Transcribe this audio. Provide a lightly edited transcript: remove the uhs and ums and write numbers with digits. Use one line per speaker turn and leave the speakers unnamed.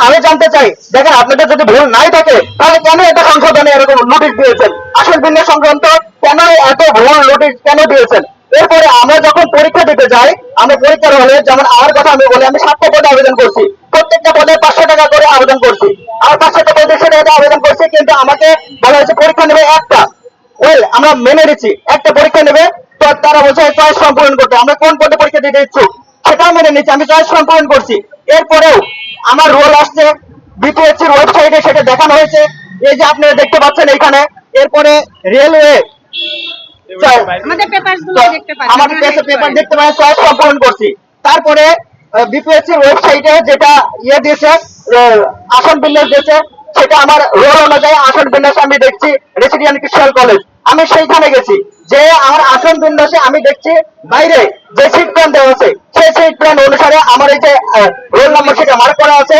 আমি জানতে চাই, দেখেন আপনাদের যদি ভুল নাই থাকে তাহলে কেন এটা সংশোধনে এরকম নোটিশ দিয়েছেন? আসল বিন্যাস সংক্রান্ত কেন এত ভুল নোটিশ কেন দিয়েছেন? এরপরে আমরা যখন পরীক্ষা দিতে যাই, আমরা পরীক্ষার হলে, যেমন আমার কথা আমি বলি, আমি 7টা পদে আবেদন করছি, প্রত্যেকটা পদে 500 টাকা করে আবেদন করছি, আর 500 টাকা 150 টাকা আবেদন করছি, কিন্তু আমাকে বলা হয়েছে পরীক্ষা নেবে একটা। ওয়েল, আমরা মেনে নিচ্ছি একটা পরীক্ষা নেবে, তো তারা বলছে চয়েস ফর্ম পূরণ করতে। আমরা কোন পদে পরীক্ষা দিতে ইচ্ছুক সেটাও মেনে নিচ্ছি, আমি চয়েস ফর্ম পূরণ করছি। এরপরেও আমার রোল আসছে বিপিএসসির ওয়েবসাইটে, সেটা দেখানো হয়েছে, এই যে আপনারা দেখতে পাচ্ছেন এইখানে। এরপরে রেলওয়ে
আমাদের পেপারসগুলো দেখতে পাচ্ছেন,
আমাদের কাছে পেপার দেখতে পারেন, চয়েস ফর্ম পূরণ করছি। তারপরে বিপিএসসির ওয়েবসাইটে যেটা দিয়েছে, আসন বিন্যাস দিয়েছে, সেটা আমার রোল অনুযায়ী আসন বিন্যাস আমি দেখছি রেসিডেন্সিয়াল ক্রিশ্চিয়ান কলেজ। আমি সেইখানে গেছি, যে আমার আসন বিন্যাসে আমি দেখছি বাইরে যে সিট প্ল্যান দেওয়া আছে, সেই সিট প্ল্যান অনুসারে আমার এই যে রোল নাম্বার সেটা মার্ক করা আছে।